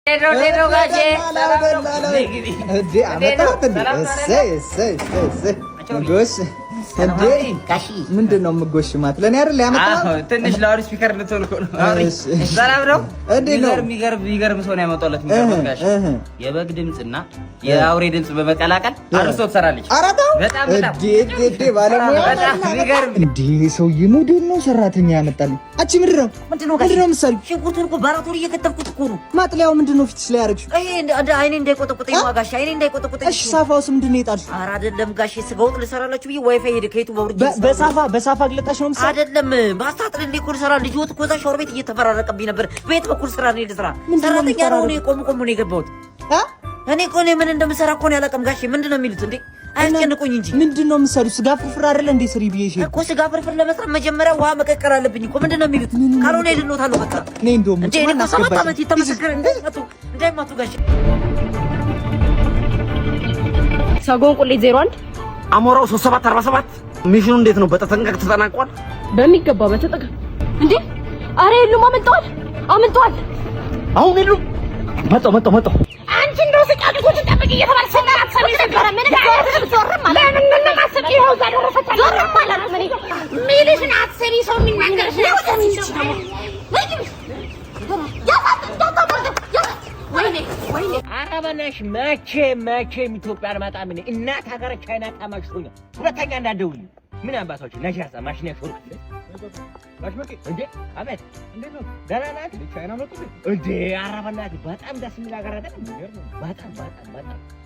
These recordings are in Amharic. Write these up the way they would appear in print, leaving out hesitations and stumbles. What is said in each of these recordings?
ዴሮ ጋሼ ምንድነው የምጎሽ ማለት ለኔ አይደል ያመጣው? ትንሽ ላውድ ስፒከር ልትልኮ ነው። ሰላም ነው። የሚገርም ሰው ነው ያመጣለት። ጋሼ የበግ ድምጽና የአውሬ ድምጽ በመቀላቀል አርሶ ትሰራለች። በጣም ባለሙያ የሚገርም ሰውዬ ሞዴል ነው። ሰራተኛ ያመጣልኝ። አቺ ምንድነው የምትሰሪው? ሽንኩርቱን እኮ ባራቶሪ እየከተፍኩት እኮ ነው። ማጥለያው ምንድነው ፊትሽ ላይ ያደረግሽው? አይኔ እንዳይቆጠቁጠኝ ጋሼ፣ አይኔ እንዳይቆጠቁጠኝ። እሺ ሳፋውስ ምንድነው የጣልሽው? ኧረ አይደለም ጋሼ፣ ስጋው ልሰራላችሁ ብዬ ዋይፋይ ሄደ ከይቱ በሳፋ ግለጣሽ ነው ምሳሌ አይደለም። ማስታጥል እንዲኩል ሰራ ልጅ ወጥ ኮዛ ሻወር ቤት እየተፈራረቀብኝ ነበር። ቤት በኩል ስራ ነው ልስራ ሰራተኛ ነው እኔ ቆም ነው የገባሁት። እኔ እኮ ምን እንደምሰራ እኮ ነው ያለቀም ጋሼ። ምንድነው የሚሉት እንዴ? አያስጨንቁኝ እንጂ ምንድነው የምትሰሪው? ስጋ ፍርፍር አይደለ እንዴ? ስሪ ብዬሽ እኮ ስጋ ፍርፍር ለመስራት መጀመሪያ ውሃ መቀቀል አለብኝ እኮ። ምንድነው የሚሉት? ካልሆነ ይልኖታለሁ በቃ እኔ እንደውም እንዴ እኔ ከሰማት አመት የተመሰከረ እንዳይማቱ ጋሼ። ሰጎን ቁሌት 01 አሞራው 3747 ሚሽኑ እንዴት ነው? በተጠንቀቅ ተጠናቋል። በሚገባ በተጠንቀቅ እንዴ። አረ የሉም፣ አመልጠዋል። አሁን የሉም። መጣው አንቺ እንደው ስቃቂ ኮት ጠብቂ እየተባለ ሰናት ሰሚ ነበር። ምን ዞርም ማለት ምን ማሰቂ ነው? ዛሬ ዞርም ማለት ምን ሚሊሽን አትሰሪ ሰው የሚናገርሽ ነው። ወይኔ አረበናሽ መቼ ኢትዮጵያን ማጣም ነኝ። እናት ሀገር ቻይና ታማሽቶኛል። ሁለተኛ እንዳደውል ምን አባታች ነጃሳ ማሽኔ ሾርክ ማሽመቂ እንዴ አቤት እንዴ ነው ዳራናት ቻይና መጡ እንዴ አረበናት በጣም ደስ የሚል ሀገር አይደል? በጣም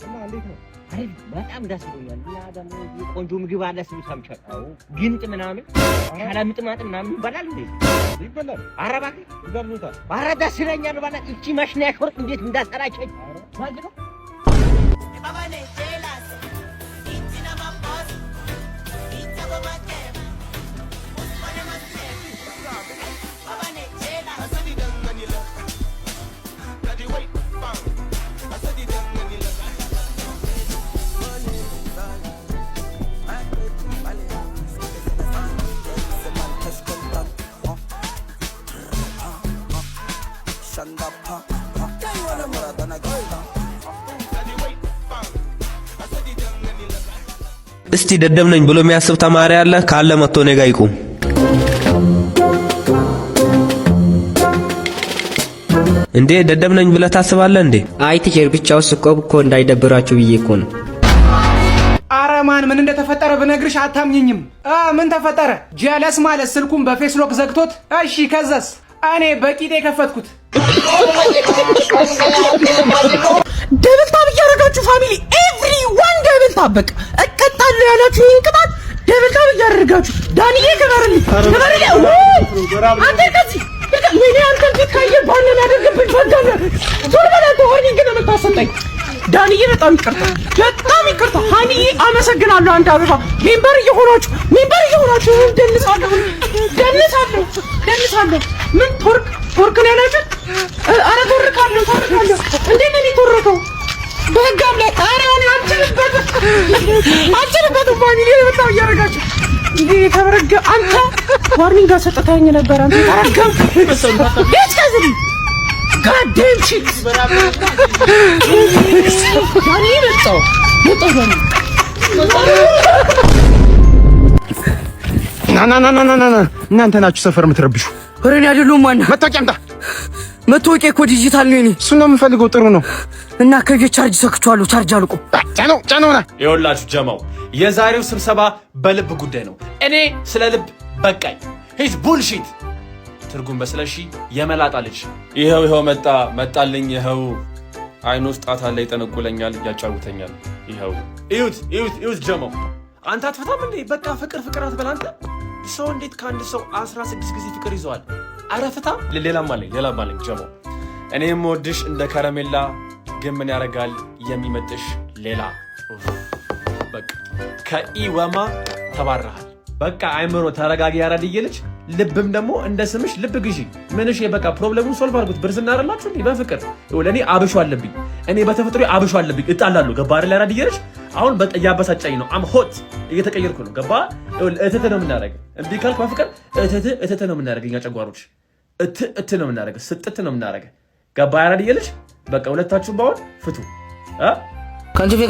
እና እንዴት ነው? አይ በጣም ደስ ብሎኛል። እና ደግሞ ቆንጆ ምግብ አለ ሲሉ ሰምቻለሁ። ግንጥ ምናምን ካለምጥማጥ ምናምን ይባላል እንዴ? ይባላል። አረባክ ይደርሉታል። አረ ደስ ይለኛል ባላ እቺ ማሽኔ ሾርክ እንዴት እንዳሰራቸኝ ማለት ነው። እስቲ ደደብ ነኝ ብሎ የሚያስብ ተማሪ አለ? ካለ መጥቶ እኔ ጋር ይቁም። እንዴ ደደብ ነኝ ብለህ ታስባለህ እንዴ? አይ ቲቸር ብቻው እኮ እንዳይደብራችሁ ብዬ እኮ ነው። አረማን ምን እንደተፈጠረ ብነግርሽ አታምኝኝም። ምን ተፈጠረ? ጀለስ ማለት ስልኩን በፌስሎክ ዘግቶት። እሺ ከዛስ? እኔ በቂጤ ከፈትኩት። ደብል ታብ እያደረጋችሁ ፋሚሊ ኤቭሪዋን ደብል ታብ በቃ እቀጣለሁ ያላችሁ ይሄን ቅጣት ደብል ታብ እያደረጋችሁ ዳንዬ ከበረልኝ አንተ ከዚህ ወይኔ አንተ ካየ ባለን ያደርግብኝ ፈጋለ ዞር በላተ ሆርኒንግ ነው የምታሰጠኝ ዳንዬ በጣም ይቅርታ ሃኒዬ አመሰግናለሁ። አንተ አበባ ሜምበር እየሆናችሁ ደንሳለሁ ምን ቶርክ ነው ያላችሁ? አረ ቶርካለሁ እንዴት ነው ቶርከው? በህጋም ላይ አረ እኔ አንቺንበት ማን በጣም እያደረጋችሁ እንዴ ተበረገ አንተ ዋርኒንግ አሰጥታኝ ነበር። አንተ ተረጋም ይስከዝሪ ጋዴም ቺት ዳኒ መጣው ና እናንተ ናችሁ ሰፈር የምትረብሹ። ወሬን አይደሉም። ማን መታወቂያ አምጣ። መታወቂያ እኮ ዲጂታል ነው። እኔ እሱን ነው የምፈልገው። ጥሩ ነው እና ቻርጅ ሰክቷል። ቻርጅ አልቆ ጫነውና ይኸውላችሁ ጀማው የዛሬው ስብሰባ በልብ ጉዳይ ነው። እኔ ስለ ልብ በቃኝ። ሂዝ ቡልሺት ትርጉም በስለሺ የመላጣ ልጅ ይኸው መጣልኝ። ይኸው አይኑ ውስጥ ጣት አለ፣ ይጠነቁለኛል፣ ያጫውተኛል። ይኸው እዩት ጀማው አንተ አትፈታም እንዴ? በቃ ፍቅር አትበል አንተ። ሰው እንዴት ከአንድ ሰው 16 ጊዜ ፍቅር ይዘዋል? አረ ፍታ። ሌላም አለኝ ጀማው እኔ የምወድሽ እንደ ከረሜላ ግን ምን ያደርጋል የሚመጥሽ ሌላ። በቃ ከኢወማ ተባረሃል። በቃ አይምሮ ተረጋጊ። ያራድዬ ልጅ ልብም ደግሞ እንደ ስምሽ ልብ ግዢ። ምንሽ በቃ ፕሮብሌሙን ሶልቭ አድርጉት። ብርስና አይደላችሁ እንዴ? በፍቅር ለኔ አብሾ አለብኝ። እኔ በተፈጥሮ አብሾ አለብኝ። እጣላለሁ። ገባ አይደል? ያራድዬ ልጅ አሁን በቃ ያበሳጫኝ ነው። አም ሆት እየተቀየርኩ ነው። ገባ? እትት ነው የምናደርገው። እንዴ ካልክ በፍቅር እትት ነው የምናደርገው። እኛ ጨጓሮች እት ነው የምናደርገው። ስጥት ነው የምናደርገው። ገባ ያራድዬ ልጅ በቃ ሁለታችሁ ባውን ፍቱ። ከንጅፌ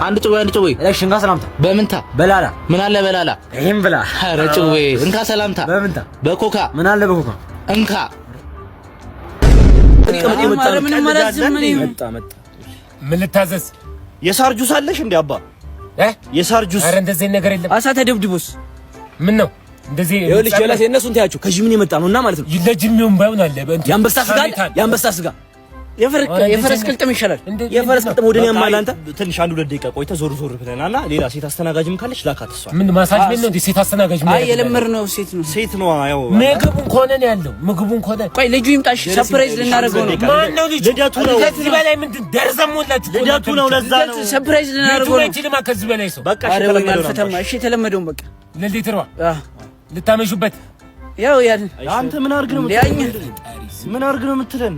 አንድ ጭዌ እሺ እንካ ሰላምታ በምንታ በላላ ምን አለ በላላ ይሄን ብላ ኧረ ጭዌ እንካ ሰላምታ በምንታ በኮካ ምን አለ በኮካ እንካ ምን ልታዘዝ የሳር ጁስ አለሽ እንዴ አባ የሳር ጁስ ኧረ እንደዚህ ነገር የለም አሳ ተደብድቦስ ምን ነው እንደዚህ ይኸውልሽ ጀላስ የእነሱን ታያችሁ ከጅምን የመጣ ነውና ማለት ነው ለጅሚውን ባይሆን አለ የአንበሳ ስጋ የፈረስ ቅልጥም ይሻላል የፈረስ ቅልጥም ወደኔ ያማል አንተ ትንሽ አንድ ሁለት ደቂቃ ቆይተህ ዞር ብለናልና ሌላ ሴት አስተናጋጅም ካለች ላካት እሷ ምን ማሳጅ ቤት ነው እንዴ ሴት አስተናጋጅ ምን አይ የለመር ነው ሴት ነው ያው ምግቡን ኮነ ነው ያለው ምግቡን ኮነ ቆይ ልጁ ይምጣሽ ሰርፕራይዝ ልናደርገው ነው ማን ነው ልጁ ልደቱ ነው ከዚህ በላይ ምንድን ደርዘሞላችሁ ልደቱ ነው ለዛ ነው ሰርፕራይዝ ልናደርገው ነው ልጁ ነው ከዚህ በላይ ሰው በቃ እሺ የተለመደውን በቃ ለሊትሯ ልታመሹበት ያው ያን አንተ ምን አርግ ነው የምትለን